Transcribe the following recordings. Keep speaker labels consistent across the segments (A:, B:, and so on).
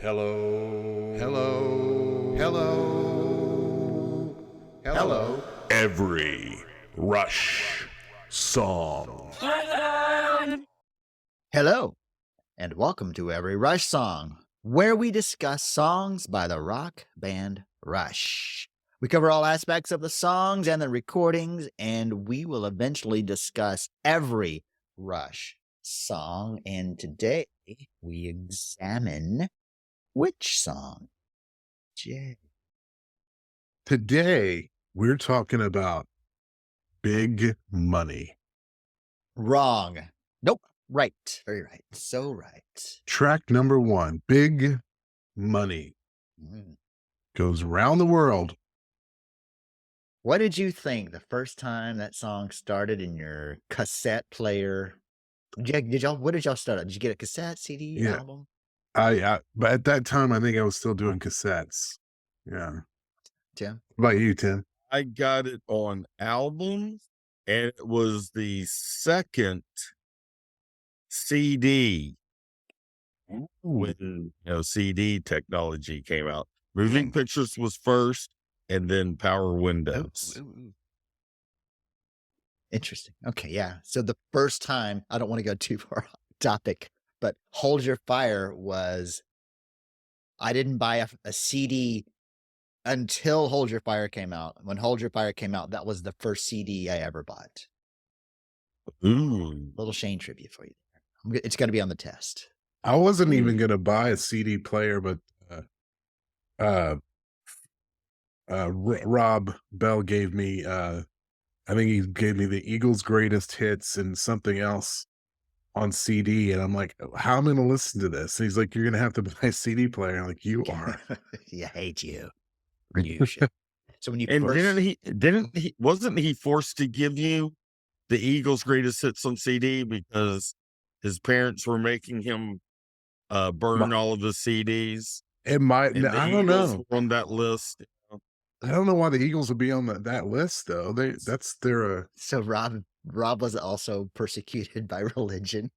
A: Hello.
B: Hello.
A: Hello.
B: Hello.
A: Every Rush song.
B: Hello, and welcome to Every Rush Song, where we discuss songs by the rock band Rush. We cover all aspects of the songs and the recordings, and we will eventually discuss every Rush song. And today we examine which song? Jay.
A: Today, we're talking about Big Money.
B: Wrong. Nope. Right. Very right. So right.
A: Track number 1, Big Money,
B: Mm.
A: goes around the world.
B: What did you think the first time that song started in your cassette player? What did y'all start on? Did you get a cassette, CD,
A: Yeah,
B: album?
A: but at that time, I think I was still doing cassettes. Yeah.
B: Tim?
A: What about you, Tim?
C: I got it on albums, and it was the second CD when CD technology came out. Moving pictures was first, and then Power Windows.
B: Ooh. Interesting. Okay, yeah. So the first time, I don't want to go too far off topic, but Hold Your Fire was, I didn't buy a CD until Hold Your Fire came out. When Hold Your Fire came out, that was the first CD I ever bought.
C: Ooh,
B: Little Shane tribute for you. It's going to be on the test.
A: I wasn't even gonna buy a CD player, but uh, Rob Bell gave me. I think he gave me the Eagles' greatest hits and something else on CD, and I'm like, "How am I gonna listen to this?" And he's like, "You're gonna have to buy a CD player." I'm like, "You are."
B: Yeah, I hate you. You should. So when you
C: and
B: first,
C: wasn't he forced to give you the Eagles' greatest hits on CD because his parents were making him burn all of the CDs,
A: It might.
C: and the
A: I don't
C: Eagles
A: know.
C: were on that list.
A: I don't know why the Eagles would be on that list though. That's their.
B: so Rob was also persecuted by religion.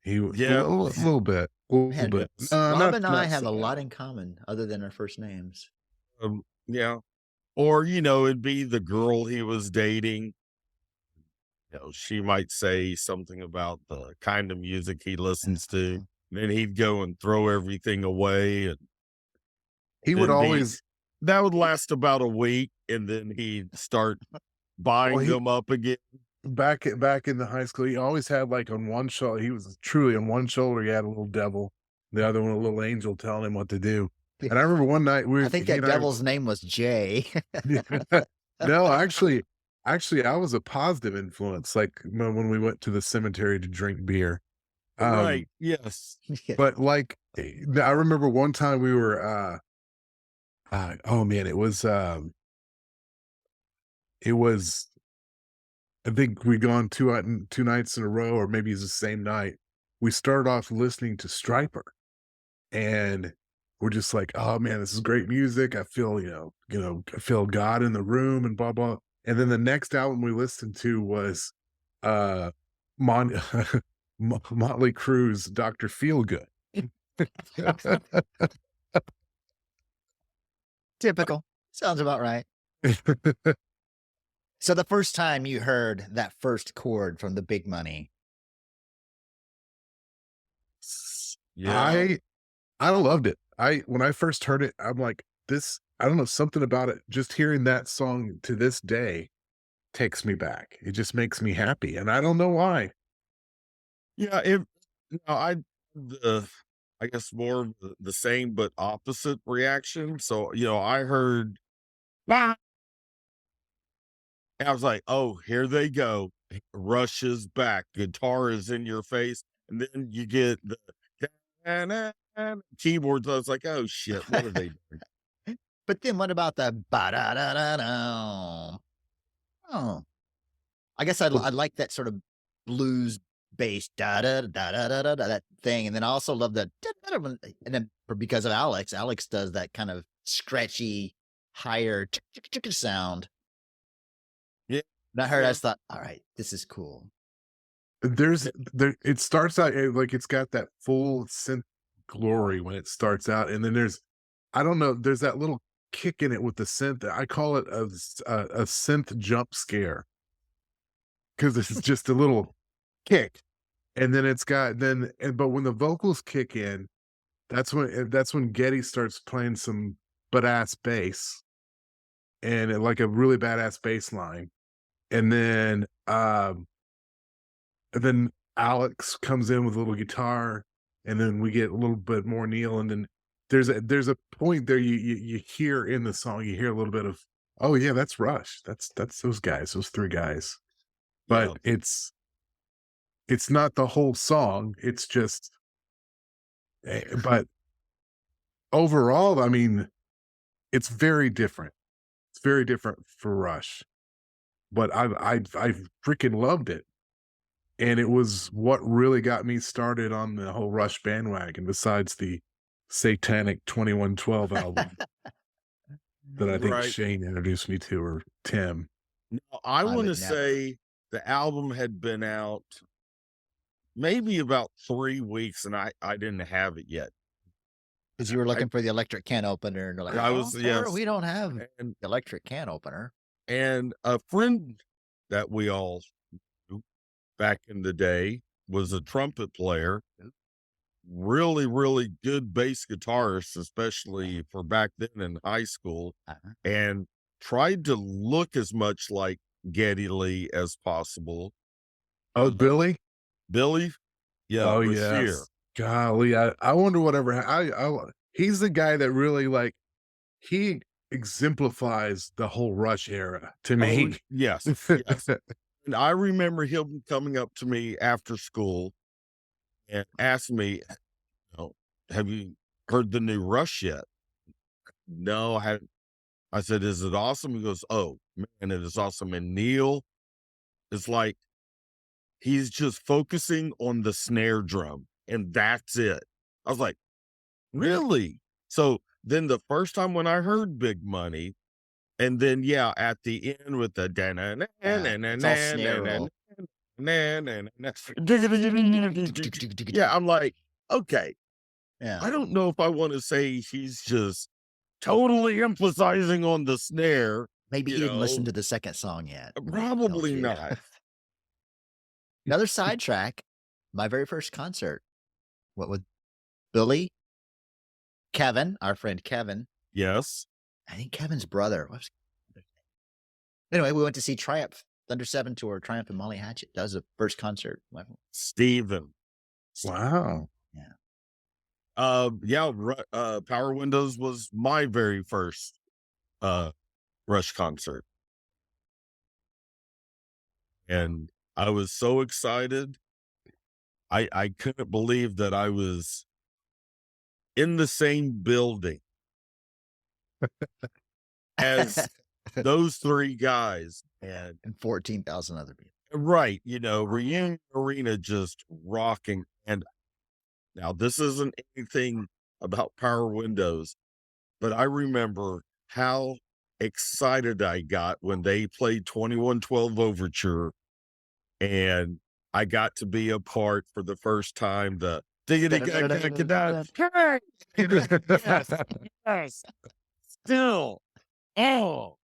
A: He a
C: Yeah,
A: little bit, a little
B: Man,
A: bit.
C: yes.
B: Rob and I
A: Not
B: have
A: so
B: a
A: bad.
B: lot in common other than our first names.
C: Yeah. Or, it'd be the girl he was dating. She might say something about the kind of music he listens to. Then he'd go and throw everything away. And
A: He would
C: then
A: always.
C: that would last about a week. And then he'd start
A: Well,
C: buying
A: he
C: them up again.
A: back in the high school, he always had like on one shoulder. He was truly on one shoulder. He had a little devil, the other one a little angel telling him what to do. And I remember one night
B: I think that devil's name was Jay.
A: No, actually, I was a positive influence. Like when we went to the cemetery to drink beer.
C: Right. Yes.
A: But like I remember one time we were. Oh man, it was. I think we gone two nights in a row, or maybe it's the same night. We started off listening to Striper, and we're just like, "Oh man, this is great music. I feel, I feel God in the room and blah blah." And then the next album we listened to was uh Mon Motley Crue's Dr. Feelgood.
B: Typical. Sounds about right. So the first time you heard that first chord from the Big Money,
C: Yeah.
A: I loved it. When I first heard it, I'm like, this I don't know, something about it. Just hearing that song to this day takes me back. It just makes me happy, and I don't know why.
C: Yeah. The, I guess more of the same but opposite reaction. So, I heard, "Ah," and I was like, oh, here they go. Rush is back. Guitar is in your face. And then you get the keyboards. I was like, oh shit, what are they doing?
B: but then what about the ba da da da da? Oh, I guess I like that sort of blues bass da da da da da da that thing, and then I also love the and then because of Alex does that kind of scratchy higher sound.
C: Yeah.
B: And I heard, I
C: Yeah.
B: just thought, all right, this is cool.
A: There it starts out like it's got that full synth glory when it starts out, and then I don't know, there's that little kick in it with the synth. I call it a synth jump scare because it's just a little kick, and then it's got then and but when the vocals kick in, that's when Getty starts playing some badass bass and like a really badass bass line, and then Alex comes in with a little guitar, and then we get a little bit more Neil, and then there's a point there you hear in the song, you hear a little bit of, oh yeah, that's Rush. That's those guys, those three guys.
C: Yeah.
A: But it's not the whole song. It's just but overall, I mean, it's very different. It's very different for Rush. But I freaking loved it. And it was what really got me started on the whole Rush bandwagon, besides the satanic 2112 album that I think
C: Right.
A: Shane introduced me to, or Tim.
C: No, I
B: would
C: want
B: never.
C: to say the album had been out maybe about 3 weeks, and I didn't have it yet.
B: Because you were looking for the electric can opener, and they're like,
C: I
B: "Oh,
C: was
B: sir,
C: yes,
B: we don't have the
C: and
B: electric can opener."
C: a friend that we all knew back in the day was a trumpet player, really, really good bass guitarist, especially for back then in high school,
B: Uh-huh.
C: and tried to look as much like Geddy Lee as possible.
A: Oh, Billy?
C: Billy, yeah,
A: Oh,
C: Brashear.
A: yes. Golly, I wonder whatever he's the guy that really, like, he exemplifies the whole Rush era to
C: Oh,
A: me.
C: yes, yes. And I remember him coming up to me after school and asked me, you know, "Have you heard the new Rush yet?" No, I hadn't. I said, "Is it awesome?" He goes, "Oh man, it is awesome." And Neil is like, he's just focusing on the snare drum, and that's it. I was like, really? So then the first time when I heard Big Money, and then yeah, at the end with the
B: It's all snare roll.
C: yeah, I'm like, okay,
B: Yeah,
C: I don't know if I want to say he's just totally emphasizing on the snare.
B: maybe he
C: You
B: didn't listen
C: know,
B: to the second song yet.
C: probably
B: Okay.
C: not.
B: Another sidetrack. My very first concert. What with Billy, Kevin, our friend Kevin.
C: Yes.
B: I think Kevin's brother. Anyway, we went to see Triumph, Thunder 7 tour, Triumph and Molly Hatchet. That was the first concert.
C: Steven.
A: Wow.
C: Yeah, Power Windows was my very first Rush concert. And I was so excited. I couldn't believe that I was in the same building as those three guys. And
B: 14,000 other people.
C: right, Reunion Arena just rocking. And now this isn't anything about Power Windows, but I remember how excited I got when they played 2112 Overture, and I got to be a part for the first time the diggity yes, still. Oh.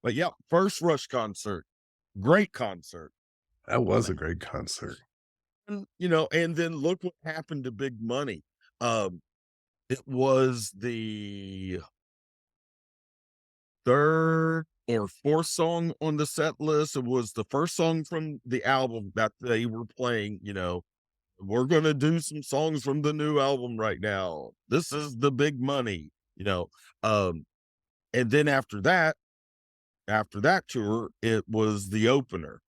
C: But yeah, first Rush concert. Great concert.
A: That was a great concert.
C: And, and then look what happened to Big Money. It was the third or fourth song on the set list. It was the first song from the album that they were playing. We're going to do some songs from the new album right now. This is the Big Money, and then after that tour, it was the opener.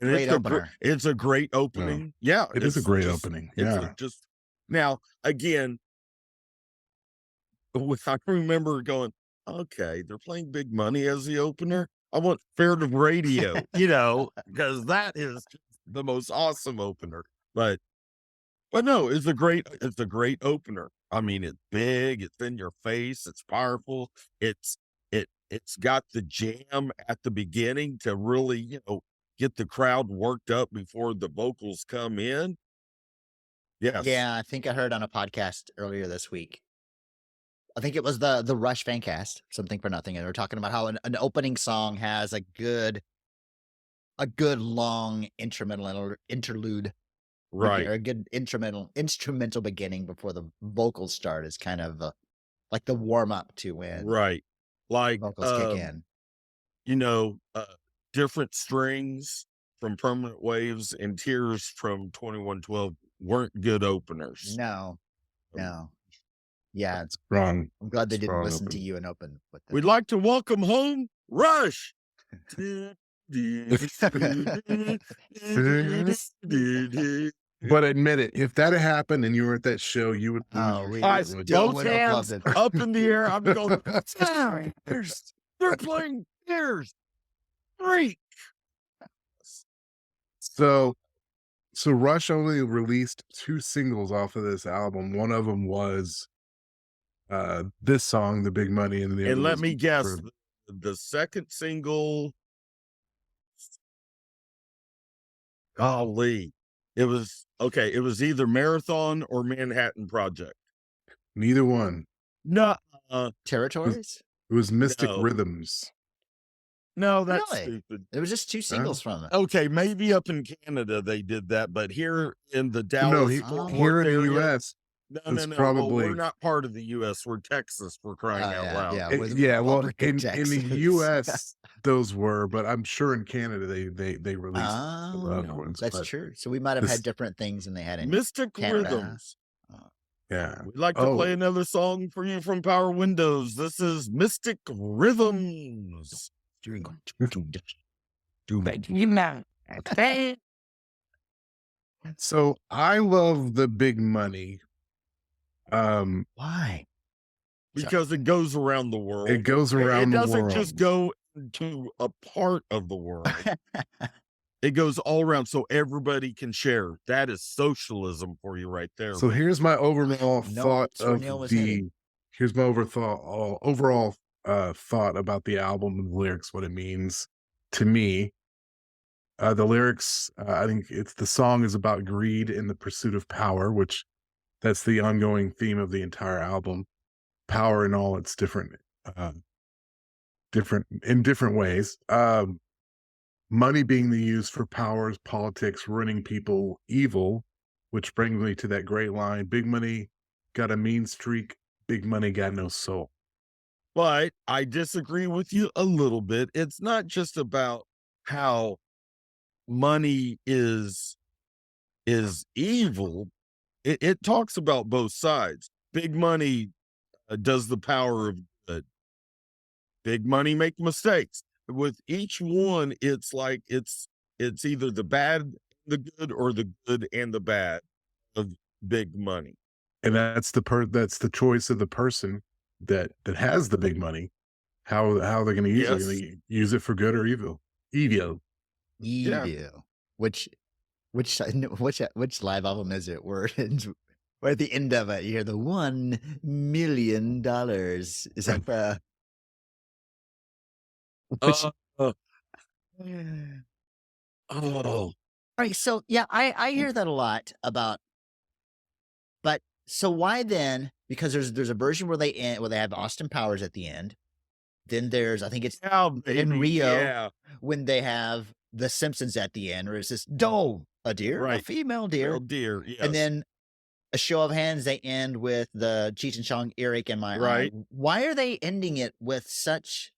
C: And
B: Great opener.
C: It's a great opening. Yeah,
A: It is a great opening. Yeah.
C: Just now again, I remember going, okay, they're playing Big Money as the opener. I want Fair to Radio, because that is just the most awesome opener. But no, it's a great opener. I mean, it's big, it's in your face, it's powerful. It's got the jam at the beginning to really, get the crowd worked up before the vocals come in. Yes.
B: Yeah, I think I heard on a podcast earlier this week. I think it was the Rush Fancast, Something for Nothing, and they're talking about how an opening song has a good long interlude,
C: Right.
B: or a good instrumental beginning before the vocals start is kind of like the warm up to when
C: Right. Like,
B: vocals kick in.
C: you know, Different Strings from Permanent Waves and Tears from 2112 weren't good openers.
B: No, no. Yeah,
A: Wrong.
B: I'm glad they didn't
A: Strong
B: listen to
A: open.
B: you and open with them.
C: We'd like to welcome home Rush.
A: But admit it, if that had happened and you were at that show, you would lose
B: Oh,
A: your
B: we-
A: shit,
C: I
A: wouldn't
B: still
A: you?
C: both
B: would have loved
C: hands
B: it.
C: up in the air. I'm going, they're playing Tears. Great.
A: So Rush only released 2 singles off of this album. One of them was this song, The Big Money, and the other
C: And let
A: was
C: me guess,
A: for-
C: the second single, golly, it was either Marathon or Manhattan Project.
A: neither one.
C: No,
B: Territories?
A: It was Mystic
C: No.
A: Rhythms.
C: no, that's
B: Really?
C: stupid.
B: There was just 2 singles from it.
C: Okay, maybe up in Canada they did that, but here in the
A: No,
C: Dallas
B: Oh.
C: Fort
A: here
C: Worth
A: in the
C: area-
A: U.S.
C: no,
A: it's
C: well,
A: probably-
C: we're not part of the U.S. We're Texas. We're crying
B: Oh,
C: out
B: yeah,
C: loud.
B: yeah.
A: It-
B: with
A: yeah, well,
B: Auburn,
A: in the
B: Texas.
A: U.S. those were, but I'm sure in Canada they released the
B: Oh,
A: other ones.
B: that's
A: but
B: true. So we might have
A: this-
B: had different things than they had in
C: Mystic
B: Canada.
C: Rhythms.
A: yeah,
C: We'd like to
A: Oh.
C: play another song for you from Power Windows. This is Mystic Rhythms.
A: so I love The Big Money.
B: Why?
C: Because it goes around the world.
A: It goes
C: It
A: around the
C: doesn't
A: world.
C: just go to a part of the world. It goes all around so everybody can share. That is socialism for you right there.
A: So here's my overall
B: No,
A: thought
B: that's where
A: of
B: Neil was
A: the.
B: headed.
A: Here's my overall thought about the album and the lyrics, what it means to me. The lyrics, I think the song is about greed and the pursuit of power, which that's the ongoing theme of the entire album. Power in all its different ways. Money being used for powers, politics, running people evil, which brings me to that great line: big money got a mean streak, big money got no soul.
C: But I disagree with you a little bit. It's not just about how money is evil. It talks about both sides. Big money does the power of good. Big money make mistakes. With each one, it's like it's either the bad, the good, or the good and the bad of big money.
A: And that's the choice of the person that has the big money. How they're going to use it?
C: Yes.
A: Are they use it for good or evil? Evil.
C: Yeah.
B: Evil. Which live album is it? Where at the end of it, you hear the $1 million. Is that which?
C: Oh,
B: Right. So yeah, I hear that a lot about. But so why then? Because there's a version where they have Austin Powers at the end. Then there's, I think it's
C: yeah, baby.
B: Rio.
C: Yeah.
B: when they have the Simpsons at the end, where it's this doe, a deer, a
C: Right.
B: female deer,
C: Oh dear. Yes.
B: and then a show of hands, they end with the Cheech and Chong earache in my
C: Right.
B: eye. Why are they ending it with such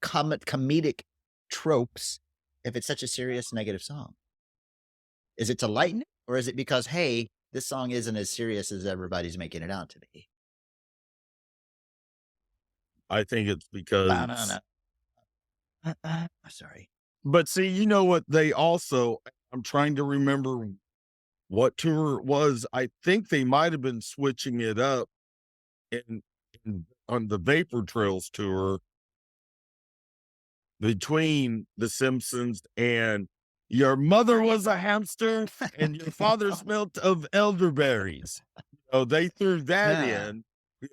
B: comedic tropes if it's such a serious negative song? Is it to lighten it, or is it because, hey, this song isn't as serious as everybody's making it out to be?
C: I think it's because
B: Sorry.
C: But see, you know what? They also, I'm trying to remember what tour it was. I think they might have been switching it up on the Vapor Trails tour between The Simpsons and Your Mother Was a Hamster and Your Father Smelt of Elderberries. So they threw that
B: Yeah.
C: in,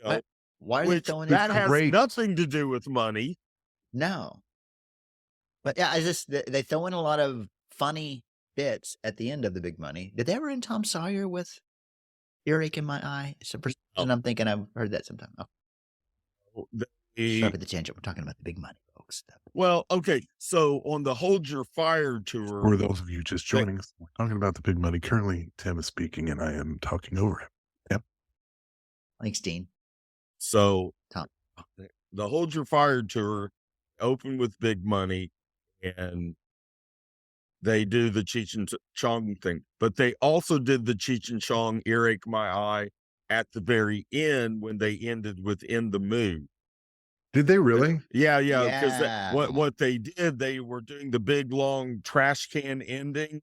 B: What? Why are they
C: which
B: throwing
C: that
B: it?
C: has
A: great.
C: nothing to do with money.
B: No. But yeah, they throw in a lot of funny bits at the end of the Big Money. Did they ever end Tom Sawyer with Earache in My Eye? So for some reason I'm thinking I've heard that sometime. Oh, sharp at the tangent. We're talking about the Big Money, folks.
C: Well, okay. So on the Hold Your Fire tour,
A: For those of you just joining us, we're talking about the Big Money. Currently, Tim is speaking, and I am talking over him. Yep.
B: Thanks, Dean.
C: So
B: Tom.
C: The Hold Your Fire tour opened with Big Money, and they do the Cheech and Chong thing, but they also did the Cheech and Chong Earache My Eye at the very end when they ended with In the Mood.
A: Did they really?
C: Yeah. Because
B: Yeah.
C: what they did, they were doing the big long trash can ending.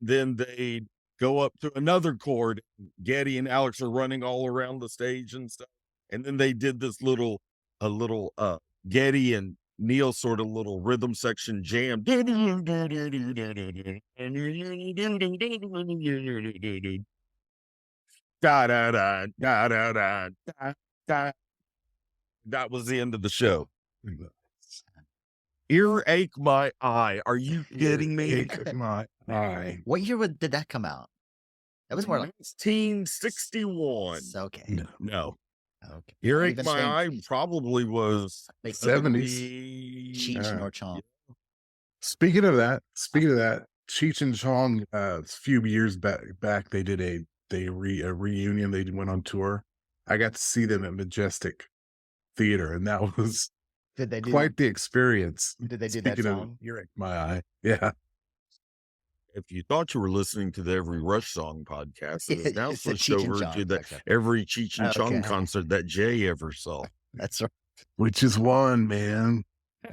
C: Then they go up to another chord. Getty and Alex are running all around the stage and stuff. And then they did this a little Getty and Neil sort of little rhythm section jam. Da da da da da da da. That was the end of the show. Earache My Eye. Are you kidding me?
A: Earache My Eye.
B: What year did that come out? That was more like
C: 1961.
B: okay.
C: No.
B: Okay.
C: Earache My Eye probably was
B: Like
A: 70s.
B: Cheech nor Chong.
A: Speaking of that, Cheech and Chong, a few years back, they did a reunion. They went on tour. I got to see them at Majestic Theater, and that was
B: Did they do
A: quite the experience.
B: Did they do that
A: Speaking
B: song?
A: of Earache My Eye, yeah.
C: If you thought you were listening to the Every Rush Song podcast, it is now
B: It's the
C: switched
B: Cheech and
C: over
B: Chong.
C: to the
B: Okay.
C: Every Cheech and Chong
B: Okay.
C: concert that Jay ever saw.
B: That's right.
A: Which is one, man.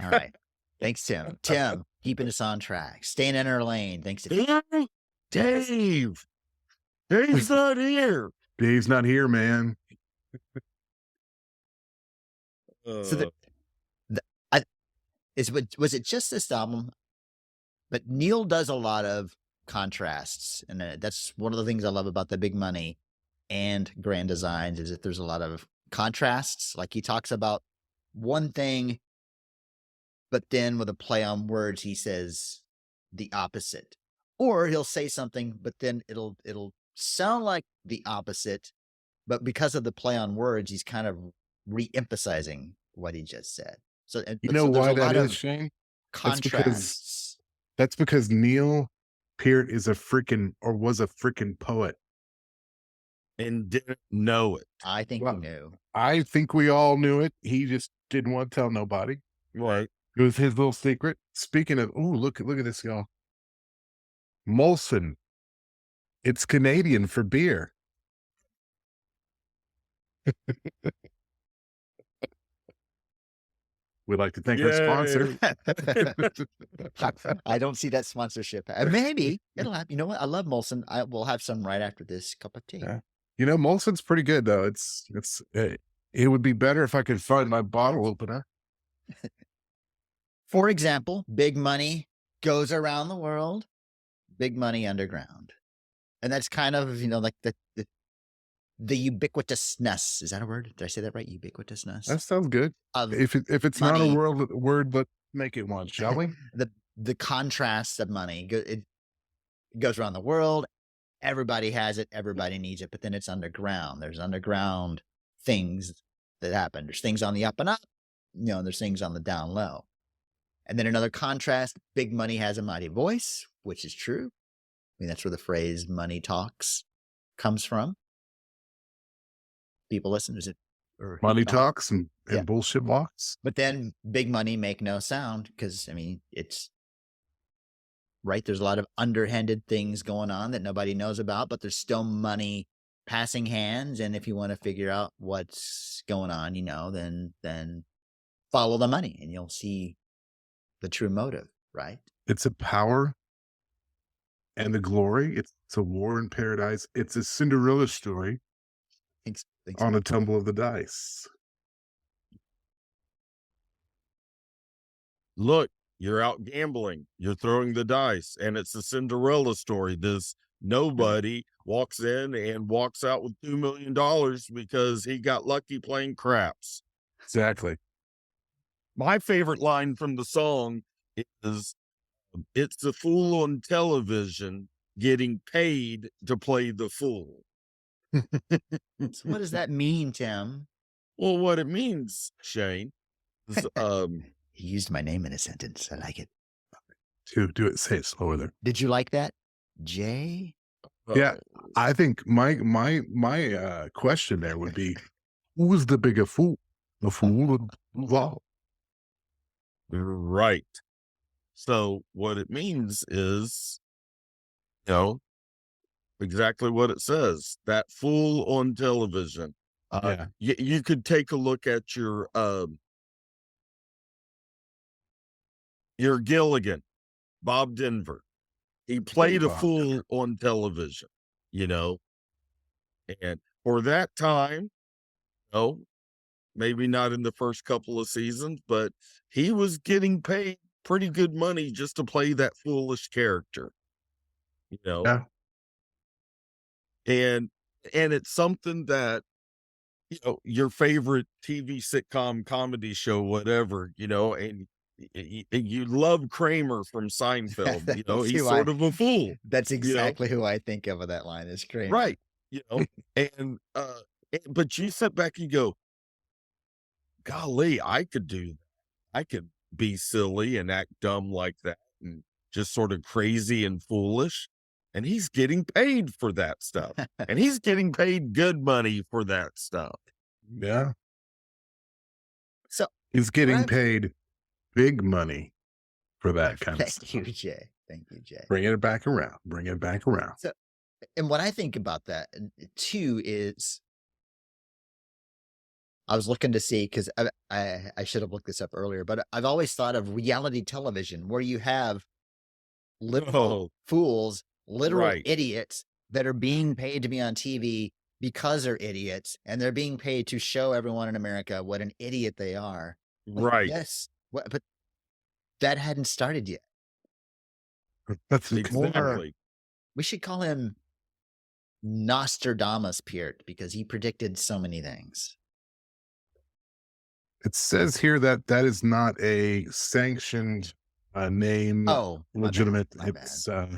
B: All right. Thanks, Tim. Tim, keeping us on track. Staying in our lane. Thanks to
C: Dave. Dave's not here.
A: Dave's not here, man.
B: So was it just this album? But Neil does a lot of contrasts, and that's one of the things I love about the Big Money and Grand Designs is that there's a lot of contrasts. Like he talks about one thing, but then with a play on words, he says the opposite, or he'll say something, but then it'll sound like the opposite, but because of the play on words, he's kind of re-emphasizing what he just said. So
A: You know why that is, Shane?
B: Contrasts.
A: That's because Neil Peart is was a freaking poet.
C: And didn't know it.
B: I think
A: Well,
B: he knew.
A: I think we all knew it. He just didn't want to tell nobody.
C: Right.
A: It was his little secret. Speaking of, look at this, y'all. Molson. It's Canadian for beer. We'd like to thank our sponsor.
B: I don't see that sponsorship. Maybe it'll happen. You know what? I love Molson. I will have some right after this cup of tea.
A: Yeah. You know, Molson's pretty good though. It would be better if I could find my bottle opener.
B: For example, Big Money goes around the world. Big Money underground, and that's kind of like the ubiquitousness. Is that a word? Did I say that right? Ubiquitousness.
A: That sounds good.
B: Of
A: If it's not a word, let's make it one, shall we?
B: the contrast of money. It goes around the world. Everybody has it. Everybody needs it. But then it's underground. There's underground things that happen. There's things on the up and up. There's things on the down low. And then another contrast, Big Money has a mighty voice, which is true. I mean, that's where the phrase money talks comes from. People listen. Is it?
A: Money talks and
B: Yeah.
A: bullshit walks.
B: But then Big Money make no sound because, it's right. There's a lot of underhanded things going on that nobody knows about, but there's still money passing hands. And if you want to figure out what's going on, then follow the money and you'll see the true motive, right?
A: It's a power and the glory. It's a war in paradise. It's a Cinderella story
B: Thanks.
A: on a tumble of the dice.
C: Look, you're out gambling. You're throwing the dice, and it's a Cinderella story. This nobody walks in and walks out with $2 million because he got lucky playing craps.
A: Exactly.
C: My favorite line from the song is It's the fool on television getting paid to play the fool.
B: So what does that mean, Tim?
C: Well, what it means, Shane, is
B: He used my name in a sentence. I like it.
A: Do it. Say it slower there.
B: Did you like that, Jay?
A: Yeah, I think my question there would be, who's the bigger fool? The fool or the fool?
C: right. So what it means is, you know, exactly what it says. That fool on television.
A: Yeah.
C: You could take a look at your Gilligan, Bob Denver. He played a
A: Bob
C: fool on television, you know, and for that time, no, maybe not in the first couple of seasons, but he was getting paid pretty good money just to play that foolish character, you know.
A: Yeah.
C: And it's something that, you know, your favorite TV sitcom, comedy show, whatever, you know, and you love Kramer from Seinfeld, you know,
B: That's
C: he's
B: who
C: sort of a fool,
B: That's
C: you know,
B: exactly who I think of with that line is Kramer.
C: right, you know, and but you sit back and go, golly, I could do that. I could be silly and act dumb like that and just sort of crazy and foolish. And he's getting paid for that stuff. And he's getting paid good money for that stuff.
A: Yeah.
B: So
A: He's getting
B: I've-
A: paid big money for that kind of
B: thank
A: stuff.
B: you, Jay. Thank you, Jay.
A: Bring it back around. Bring it back around.
B: And what I think about that too is I was looking to see because I should have looked this up earlier, but I've always thought of reality television where you have literal
C: Oh,
B: fools, literal
C: right.
B: idiots that are being paid to be on TV because they're idiots, and they're being paid to show everyone in America what an idiot they are. Like,
C: Right.
B: yes, but that hadn't started yet.
A: That's
C: Exactly.
B: We should call him Nostradamus Peart because he predicted so many things.
A: It says here that that is not a sanctioned name,
B: Oh, my bad,
A: legitimate.
B: my bad.
A: It's I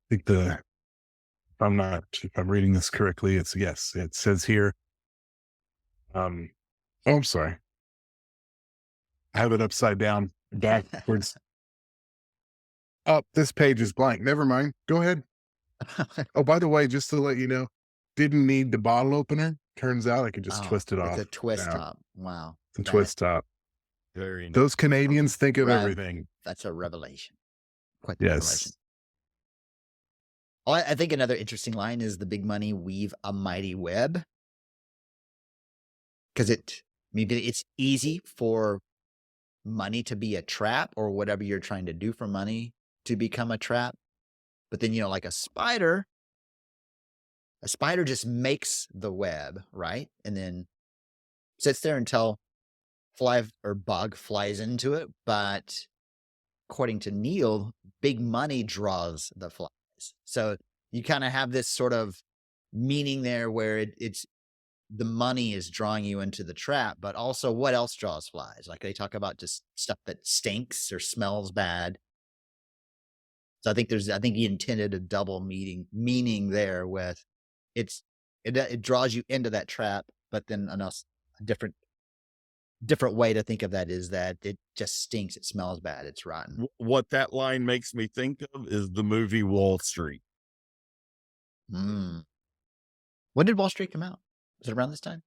A: think if I'm reading this correctly, it's yes. It says here. Oh, I'm sorry. I have it upside down, backwards. Oh, this page is blank. Never mind. Go ahead. Oh, by the way, just to let you know, didn't need the bottle opener. Turns out I could just
B: Oh,
A: twist it off.
B: It's a twist
A: now.
B: top. Wow.
A: It's a
B: That-
A: twist top.
C: Very nice.
A: Those Canadians think of
B: Right.
A: everything.
B: That's a revelation. Quite the
A: Yes.
B: revelation. Oh, I think another interesting line is the big money weave a mighty web. Because it's easy for money to be a trap or whatever you're trying to do for money to become a trap. But then, like a spider just makes the web, right? And then sits there until fly or bug flies into it. But according to Neil, big money draws the flies. So you kind of have this sort of meaning there where it's the money is drawing you into the trap, but also what else draws flies? Like they talk about just stuff that stinks or smells bad. So I think he intended a double meaning there with it draws you into that trap, but then a different way to think of that is that it just stinks. It smells bad. It's rotten.
C: What that line makes me think of is the movie Wall Street.
B: Mm. When did Wall Street come out? Was it around this time?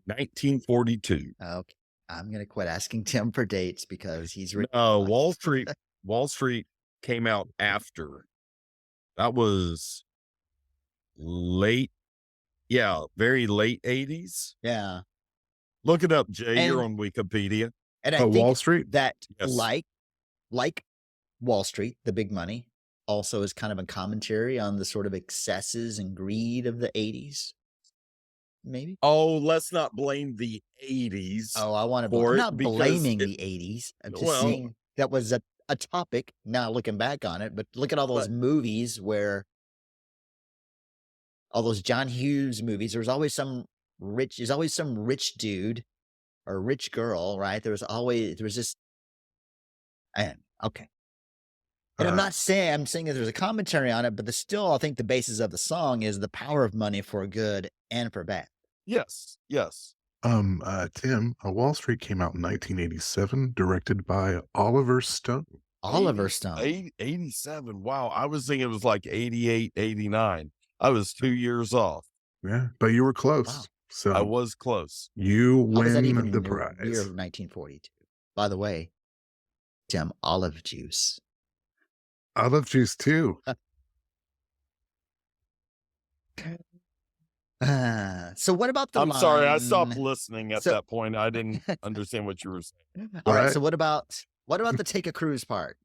C: 1942.
B: Okay. I'm going to quit asking Tim for dates because he's written.
C: No, Wall Street came out after. That was late. Yeah, very late 80s.
B: Yeah.
C: Look it up, Jay. You're
B: And-
C: on Wikipedia.
B: And I
A: Oh,
B: think
A: Wall Street?
B: that
C: Yes.
B: like Wall Street, the big money, also is kind of a commentary on the sort of excesses and greed of the 80s. Maybe.
C: Oh, let's not blame the 80s.
B: Oh, I want to.
C: For
B: I'm
C: it
B: not
C: because
B: blaming
C: it-
B: the 80s. I'm just
C: Well-
B: saying that was a topic. Now looking back on it, but look at all those
C: But-
B: movies where all those John Hughes movies. There's always some rich dude or rich girl, right? There was this. And okay, And I'm saying that there's a commentary on it, but I think the basis of the song is the power of money for good and for bad.
C: Yes, yes.
A: Tim, Wall Street came out in 1987, directed by Oliver Stone.
B: Oliver Stone.
C: 87. Wow. I was thinking it was like 88, 89. I was 2 years off.
A: Yeah, but you were close.
B: Wow.
A: So
C: I was close.
A: you
B: How was that even
A: win
B: in
A: the
B: the year
A: prize.
B: of 1942? By the way, Tim, olive juice.
A: Olive juice too.
B: So what about the
C: I'm sorry. I stopped
B: line-
C: listening at
B: So-
C: that point. I didn't understand what you were saying.
B: All right.
A: What?
B: So what about the take a cruise part?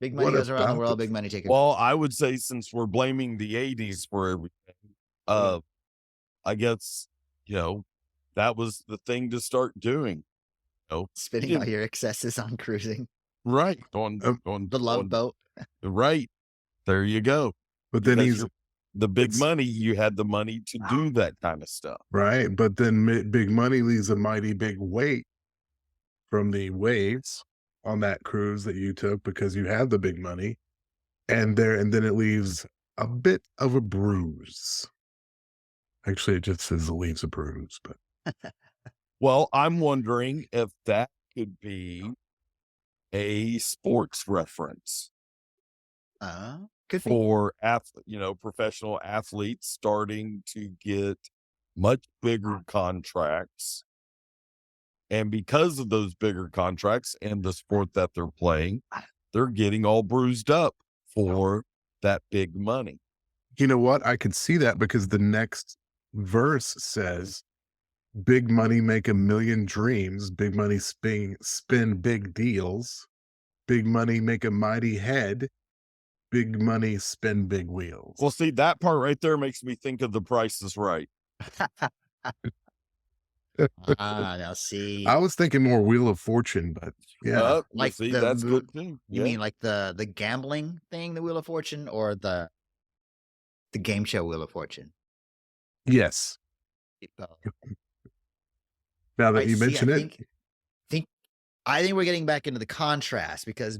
B: Big money
A: What
B: goes around the
A: about
B: world.
A: the-
B: Big money take a
C: Well, I would say since we're blaming the 80s for everything, I guess, that was the thing to start doing.
B: spending all your excesses on cruising.
C: Right. On
B: The Love Boat.
C: Right. There you go.
A: But then
C: Because
A: he's
C: the big
A: it's-
C: money, you had the money to do that kind of stuff.
A: right. But then Big Money leaves a mighty big weight from the waves on that cruise that you took because you had the big money, and then it leaves a bit of a bruise. Actually, it just says it leaves a bruise, but
C: Well, I'm wondering if that could be a sports reference
B: Could be.
C: for professional athletes starting to get much bigger contracts. And because of those bigger contracts and the sport that they're playing, they're getting all bruised up for that big money.
A: you know what? I could see that because the next verse says, "Big money make a million dreams. Big money spin big deals. Big money make a mighty head. Big money spin big wheels."
C: Well, see, that part right there makes me think of The Price is Right.
B: Now see.
A: I was thinking more Wheel of Fortune, but yeah,
B: Like
C: see,
B: the-
C: that's good too.
B: You mean like the gambling thing, the Wheel of Fortune, or the game show Wheel of Fortune?
A: yes.
B: Both.
A: Now that
B: Right,
A: you
B: see,
A: mention it,
B: I think we're getting back into the contrast because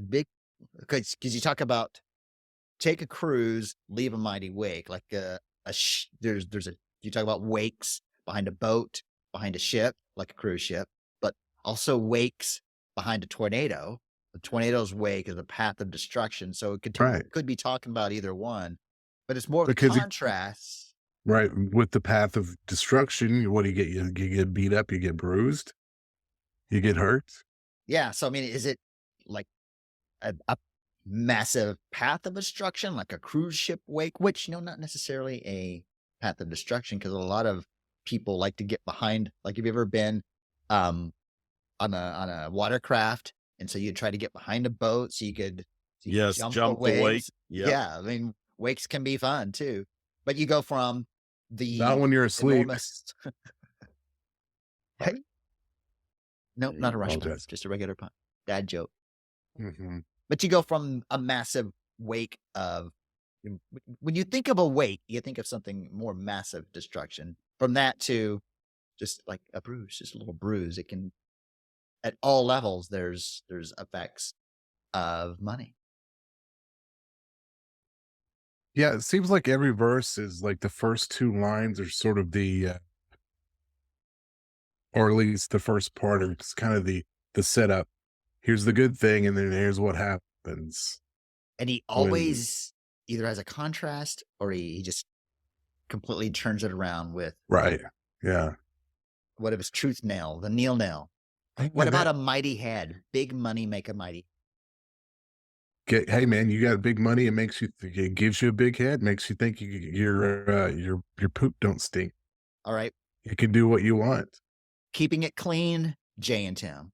B: you talk about take a cruise, leave a mighty wake. Like you talk about wakes behind a boat, behind a ship, like a cruise ship, but also wakes behind a tornado. The tornado's wake is a path of destruction, so it could be talking about either one, but it's more of a
A: Because
B: contrast.
A: right, with the path of destruction, what do you get? You get beat up, you get bruised, you get hurt.
B: Yeah. So, I mean, is it like a massive path of destruction, like a cruise ship wake, which, not necessarily a path of destruction, because a lot of people like to get behind, like, have you ever been on a watercraft? And so you try to get behind a boat so you could
C: Yes,
B: jump
C: jump
B: the
C: the wake.
B: waves.
C: Yep.
B: Yeah. I mean, wakes can be fun too, but you go from the
A: Not when you're asleep.
B: enormous. Hey. Nope, not a rush pun.
A: Apologize.
B: Just a regular pun. Dad joke.
A: Mhm.
B: But you go from a massive wake of, when you think of a wake, you think of something more massive destruction. From that to just like a bruise, just a little bruise. It can, at all levels, there's effects of money.
A: Yeah, it seems like every verse is like the first two lines are sort of the, or at least the first part, or it's kind of the setup. Here's the good thing, and then here's what happens.
B: And he always either has a contrast or he just completely turns it around with
A: Right. Yeah.
B: what if his truth nail, the Neil nail. What about a mighty head? Big money make a mighty.
A: Hey man, you got big money. It gives you a big head. Makes you think your poop don't stink.
B: All right.
A: You can do what you want.
B: Keeping it clean, Jay and Tim.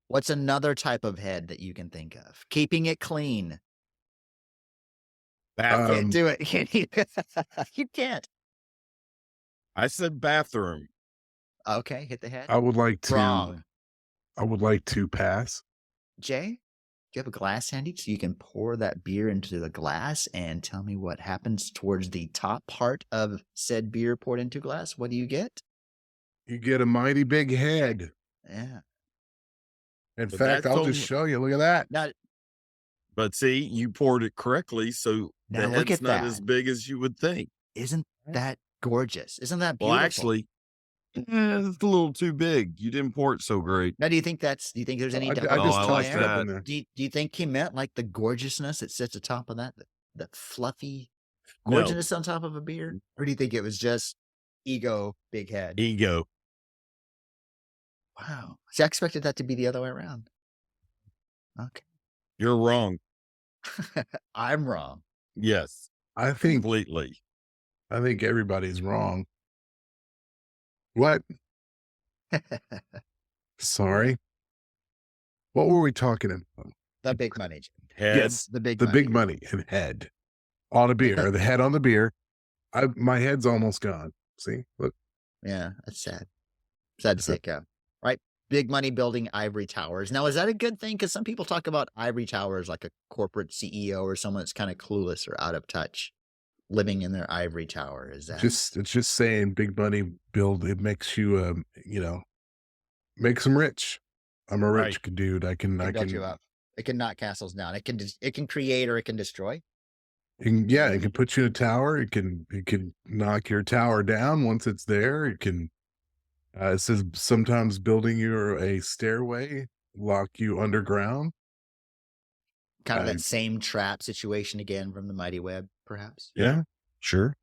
B: What's another type of head that you can think of? Keeping it clean.
C: Bathroom.
B: Can't do it. Can you? You can't.
C: I said bathroom.
B: Okay, hit the head.
A: I would like to.
B: Wrong.
A: I would like to pass.
B: Jay, do you have a glass handy so you can pour that beer into the glass and tell me what happens towards the top part of said beer poured into glass? What do you get?
A: You get a mighty big head.
B: Yeah.
A: In
C: But
A: fact,
C: that's
A: I'll
C: only,
A: just show you. Look at that.
B: Now,
C: but see, you poured it correctly, so
B: now
C: the
B: look
C: head's
B: at
C: not
B: that.
C: as big as you would think.
B: Isn't that gorgeous? Isn't that
C: Well,
B: beautiful?
C: actually, it's a little too big. You didn't pour it so great.
B: Now, do you think there's any
A: I
B: double
C: Oh,
A: just
C: I
B: meaning
C: like
A: tossed
B: there?
A: it up
C: that.
A: in there.
B: Do you think he meant like the gorgeousness that sits atop of that, the fluffy
C: No,
B: gorgeousness on top of a beer? Or do you think it was just ego, big head?
C: ego.
B: Wow. See, I expected that to be the other way around. Okay.
C: You're wrong.
B: I'm wrong.
C: Yes,
A: I think
C: completely.
A: everybody's wrong. What? Sorry. What were we talking about?
B: The big money.
C: Head.
A: Yes,
B: The big
A: the
B: money.
A: big money and head on a beer. The head on the beer. My head's almost gone. See, look.
B: Yeah, that's sad. Sad to say, Kev. Right? Big money building ivory towers. Now, is that a good thing? Because some people talk about ivory towers like a corporate CEO or someone that's kind of clueless or out of touch, living in their ivory tower. Is that
A: It's just saying big money build. It makes you, makes them rich. I'm a rich dude. I can
B: build you up? It can knock castles down. It can create or it can destroy.
A: it can put you in a tower. It can knock your tower down once it's there. It can. It says sometimes building you a stairway, lock you underground.
B: Kind of that same trap situation again from the Mighty Web, perhaps.
A: Yeah, sure.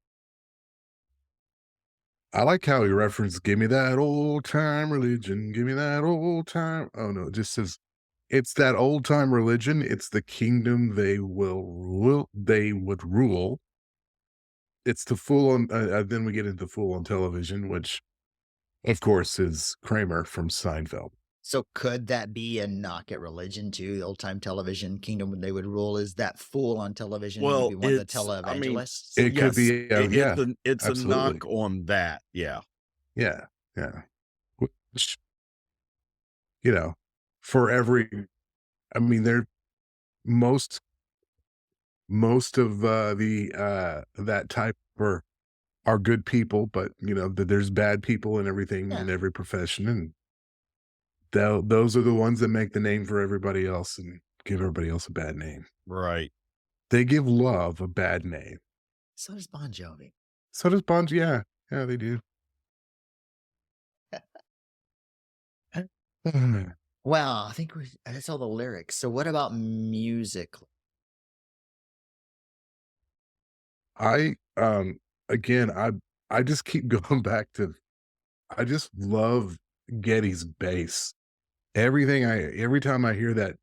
A: I like how he referenced, give me that old time religion. Give me that old time. Oh, no, it just says, it's that old time religion. It's the kingdom they would rule. It's the fool on, then we get into Fool on Television, which, of course, is Kramer from Seinfeld.
B: So could that be a knock at religion too? The old time television kingdom when they would rule is that fool on television?
C: Well,
B: maybe one of the
C: it's- I mean,
B: televangelists.
A: It could be, yeah,
C: it's a
A: absolutely.
C: knock on that. Yeah.
A: Yeah, yeah. Which, for every, I mean, most of that type are good people, but there's bad people in everything in every profession, and those are the ones that make the name for everybody else and give everybody else a bad name.
C: Right.
A: They give love a bad name.
B: So does Bon Jovi.
A: So does Bon. Yeah, they do.
B: Wow, I think that's all the lyrics. So what about music?
A: Again, I just keep going back to, I just love Geddy's bass. Every time I hear that,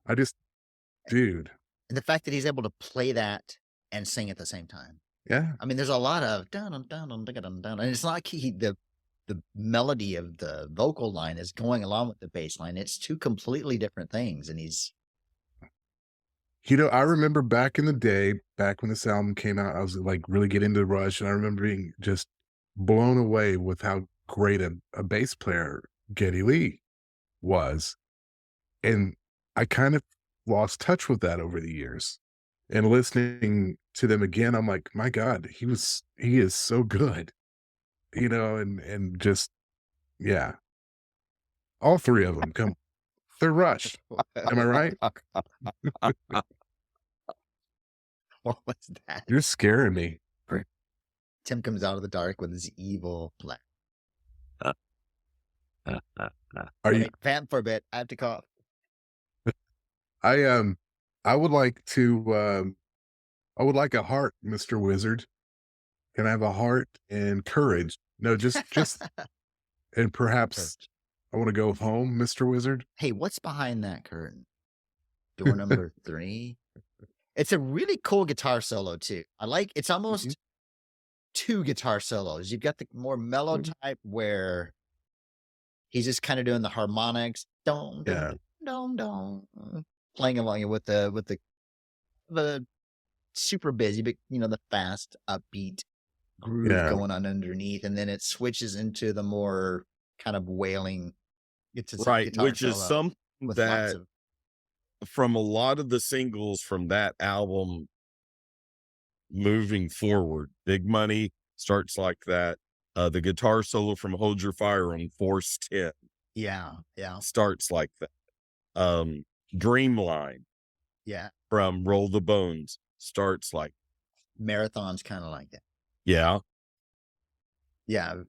A: I just, dude,
B: And the fact that he's able to play that and sing at the same time.
A: yeah,
B: I mean, there's a lot of dun dun dun dun dun dun dun, and it's not like the melody of the vocal line is going along with the bass line. It's two completely different things, and he's
A: I remember back in the day, back when this album came out, I was like really getting into Rush, and I remember being just blown away with how great a bass player Geddy Lee was, and I kind of lost touch with that over the years. And listening to them again, I'm like, my God, he is so good, and just, yeah, all three of them they're Rush. Am I right?
B: what was that?
A: You're scaring me.
B: Tim comes out of the dark with his evil laugh.
A: Are you?
B: Vamp for a bit. I have to cough.
A: I would like to, I would like a heart, Mr. Wizard. Can I have a heart and courage? No, just, and perhaps I want to go home, Mr. Wizard.
B: Hey, what's behind that curtain? Door number 3. It's a really cool guitar solo too. It's almost 2 guitar solos. You've got the more mellow type where he's just kind of doing the harmonics, dong, dong, dong, dong, playing along with the super busy, but the fast upbeat groove going on underneath, and then it switches into the more kind of wailing.
C: Right, which is something
B: with
C: that from a lot of the singles from that album moving forward, Big Money starts like that. The guitar solo from Hold Your Fire on Force 10
B: Yeah.
C: starts like that. Dreamline
B: Yeah.
C: from Roll the Bones starts like,
B: Marathon's kind of like that.
C: yeah.
B: Yeah.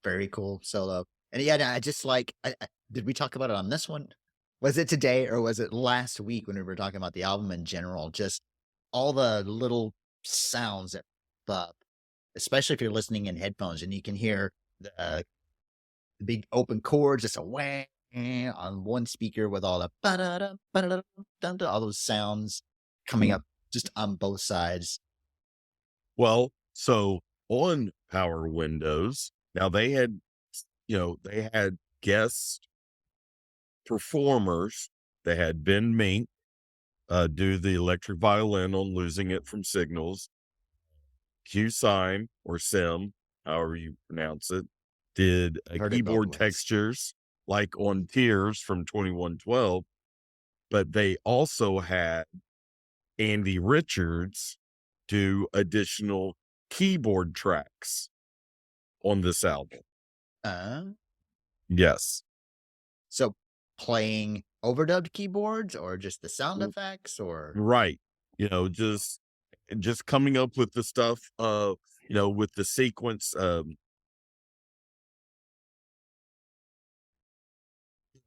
B: Very cool solo. And yeah, I just like, did we talk about it on this one? Was it today or was it last week when we were talking about the album in general? Just all the little sounds that pop up, especially if you're listening in headphones and you can hear the big open chords, just a wah on one speaker with all the ba-da-da, ba-da-da, da-da, all those sounds coming up just on both sides.
C: Well, so on Power Windows, now they had, they had guest performers. They had Ben Mink do the electric violin on Losing It from Signals. Q Sim or Sim, however you pronounce it, did
B: Heard it both
C: keyboard
B: ways.
C: textures like on Tears from 2112. But they also had Andy Richards do additional keyboard tracks on this album. Yes.
B: So playing overdubbed keyboards or just the sound effects or
C: Right. Just coming up with the stuff, with the sequence,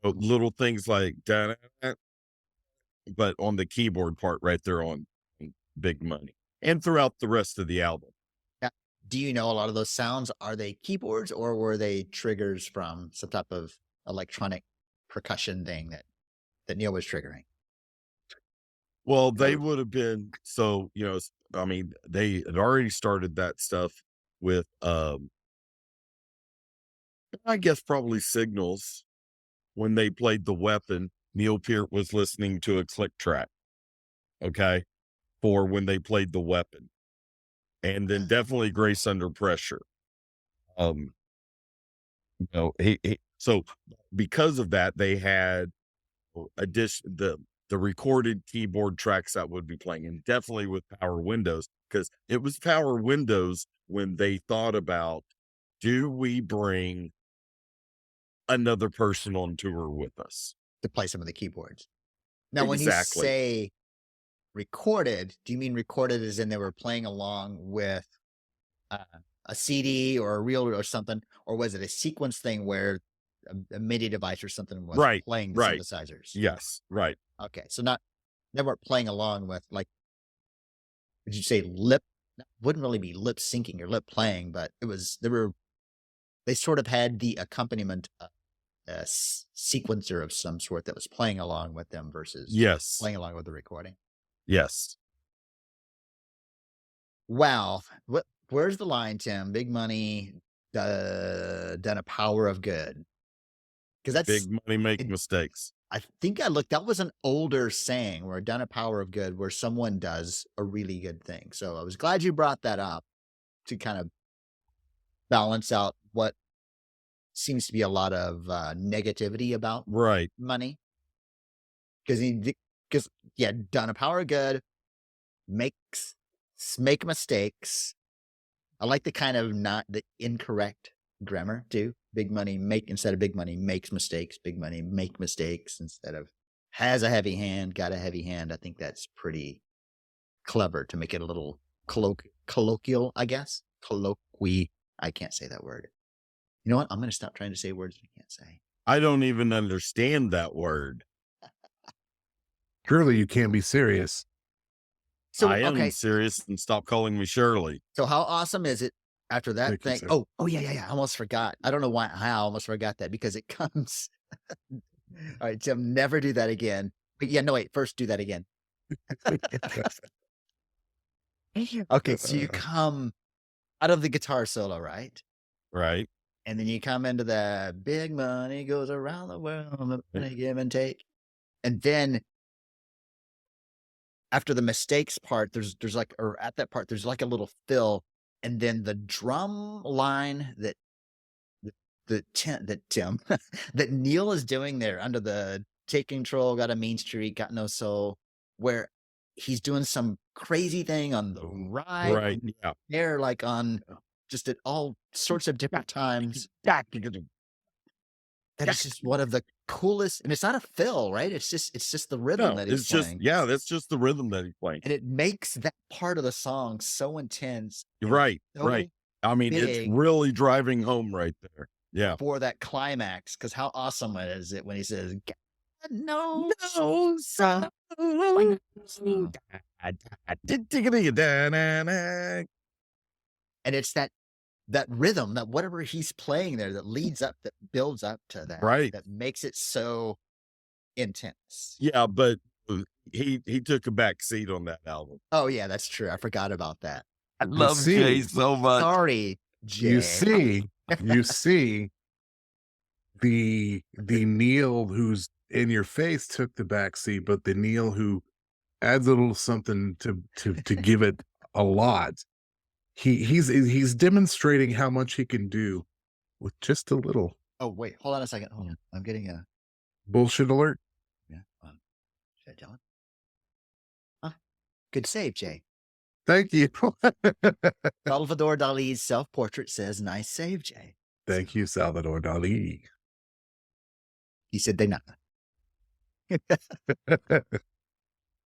C: little things like that, but on the keyboard part right there on Big Money and throughout the rest of the album.
B: do you know a lot of those sounds? Are they keyboards or were they triggers from some type of electronic percussion thing that Neil was triggering?
C: Well, they would have been, so, they had already started that stuff with, I guess probably Signals. When they played The Weapon, Neil Peart was listening to a click track. Okay. For when they played The Weapon. And then definitely Grace Under Pressure. So because of that, they had the recorded keyboard tracks that would be playing, and definitely with Power Windows, because it was Power Windows when they thought about, do we bring another person on tour with us
B: to play some of the keyboards? Now, when you
C: Exactly.
B: say recorded, do you mean recorded as in they were playing along with a CD or a reel or something, or was it a sequence thing where a MIDI device or something was
C: Right,
B: playing the
C: right.
B: synthesizers?
C: Yes, right.
B: Okay, so they weren't playing along with, like, would you say wouldn't really be lip syncing or lip playing, but they sort of had the accompaniment sequencer of some sort that was playing along with them versus
C: Yes,
B: playing along with the recording.
C: yes.
B: Wow. Where's the line, Tim? Big Money done a power of good. Because that's
C: Big Money make
B: it-
C: mistakes.
B: I think I looked, that was an older saying where done a power of good, where someone does a really good thing. So I was glad you brought that up to kind of balance out what seems to be a lot of negativity about
C: Right.
B: money. Because done a power of good, make mistakes. I like the kind of not the incorrect grammar too. Big Money instead of Big Money makes mistakes. Big Money make mistakes instead of has a heavy hand, got a heavy hand. I think that's pretty clever to make it a little colloquial, I guess. I can't say that word. You know what? I'm going to stop trying to say words I can't say.
C: I don't even understand that word.
A: Surely you can't be serious.
B: So
C: I am
B: okay,
C: serious, and stop calling me Shirley.
B: so how awesome is it after that
A: Thank you,
B: thing?
A: sir.
B: Oh yeah. I almost forgot. I don't know why I almost forgot that because it comes. All right, Tim, never do that again. But yeah, no, wait, first do that again. Okay, so you come out of the guitar solo, right?
C: Right.
B: And then you come into the big money goes around the world, give and take. And then after the mistakes part, there's like, or at that part, there's like a little fill. And then the drum line that Tim that Neil is doing there under the Take Control, Got a Mean Streak, Got No Soul, where he's doing some crazy thing on the ride.
C: Right. Yeah.
B: They're like on just at all sorts of different times. That is just one of the coolest, and it's not a fill, right? It's just the rhythm
C: No,
B: that he's
C: it's just
B: playing.
C: that's just the rhythm that he's playing.
B: And it makes that part of the song so intense. and
C: Right,
B: so
C: right. I mean, it's
B: big
C: really driving home right there. Yeah.
B: for that climax, because how awesome is it when he says, "God knows."
C: No, so
B: And it's that rhythm, that whatever he's playing there that leads up, that builds up to that,
C: Right.
B: that makes it so intense.
C: Yeah, but he took a back seat on that album.
B: Oh yeah, that's true. I forgot about that.
C: I
A: love Jay
C: so much.
B: Sorry, Jay.
A: You see, the Neil who's in your face took the back seat, but the Neil who adds a little something to give it a lot. He's demonstrating how much he can do with just a little.
B: Oh wait, hold on a second. Hold on. I'm getting a
A: Bullshit alert.
B: should I tell him? Huh? Good save, Jay.
A: Thank you.
B: Salvador Dali's self-portrait says, "Nice save, Jay."
A: Thank you, Salvador Dali.
B: He said they not.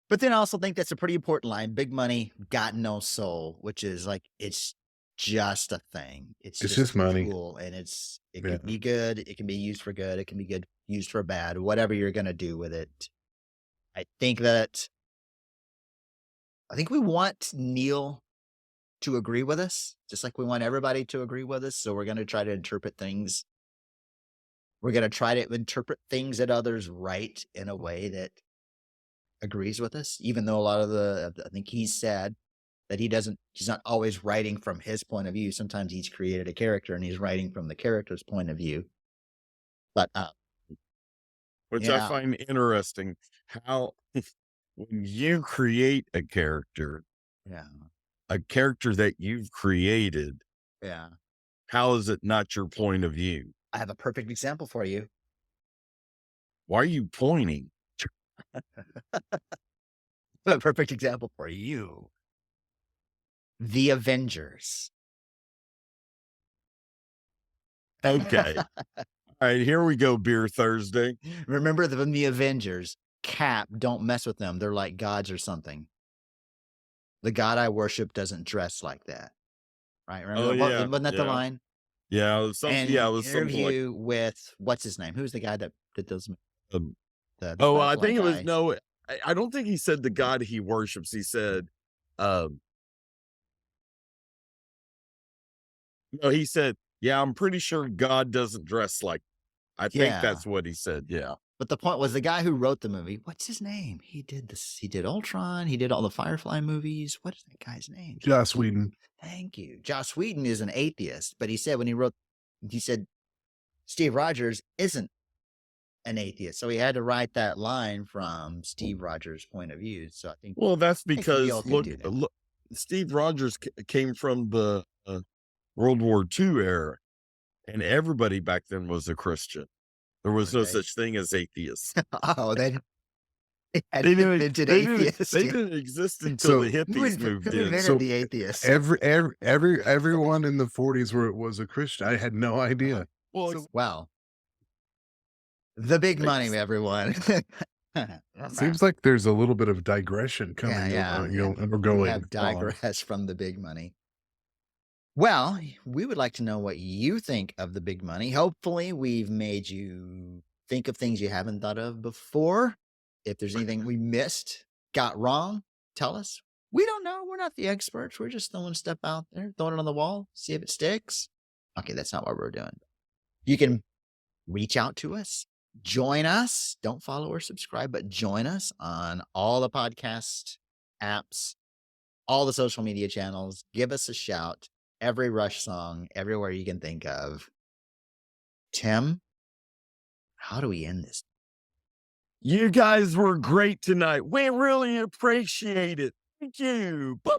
B: But then I also think that's a pretty important line. Big money got no soul, which is like, it's just a thing. It's
A: just
B: a
A: money.
B: tool, and it
A: Yeah.
B: can be good. It can be used for good. It can be good used for bad. Whatever you're gonna do with it. I think we want Neil to agree with us, just like we want everybody to agree with us. So we're gonna try to interpret things. We're gonna try to interpret things that others write in a way that agrees with us, even though a lot of I think he's said that he's not always writing from his point of view. Sometimes he's created a character and he's writing from the character's point of view. But
C: Which I
B: Yeah.
C: find interesting how when you create a character
B: yeah,
C: that you've created,
B: yeah.
C: how is it not your point of view?
B: I have a perfect example for you.
C: Why are you pointing?
B: A perfect example for you. The Avengers.
C: Okay. All right, here we go, Beer Thursday.
B: Remember from the Avengers, Cap, don't mess with them. They're like gods or something. The god I worship doesn't dress like that. Right? Remember,
C: Oh, yeah,
B: wasn't that the
C: yeah.
B: line?
C: Yeah, it was
B: And
C: it was something like
B: interview with, what's his name? Who's the guy that did those?
C: Um,
B: The
C: oh, I
B: Firefly
C: think it was
B: guy?
C: I don't think he said the God he worships. He said, no, he said, yeah, I'm pretty sure God doesn't dress like. I think
B: Yeah.
C: that's what he said. Yeah.
B: But the point was, the guy who wrote the movie, what's his name? He did this. He did Ultron. He did all the Firefly movies. What is that guy's name?
A: Joss Whedon.
B: Thank you. Joss Whedon is an atheist, but he said he said Steve Rogers isn't an atheist. So he had to write that line from Steve Rogers' point of view. So I think,
C: Well, that's
B: think
C: because
B: Neil can do that.
C: look, Steve Rogers came from the World War II era, and everybody back then was a Christian. There was no
B: Okay.
C: such thing as atheists.
B: Oh, they had
C: They didn't,
B: invented
C: they didn't,
B: atheists.
C: they
B: yeah.
C: didn't exist until
A: So-
C: the
B: Who
C: hippies moved in.
B: invented
A: So
B: the atheists?
A: Everyone in the 40s was a Christian. I had no idea.
C: Well,
A: So-
B: Wow. The big money,
C: Thanks.
B: everyone.
A: Seems like there's a little bit of digression coming.
B: Yeah,
A: We're
B: we
A: going.
B: have digressed from the big money. Well, we would like to know what you think of the big money. Hopefully, we've made you think of things you haven't thought of before. If there's anything we missed, got wrong, tell us. We don't know. We're not the experts. We're just throwing stuff out there, throwing it on the wall, see if it sticks. Okay, that's not what we're doing. You can reach out to us, join us. Don't follow or subscribe, but join us on all the podcast apps, all the social media channels. Give us a shout. Every Rush song, everywhere you can think of. Tim, how do we end this?
C: you guys were great tonight. We really appreciate it. Thank you. Bye.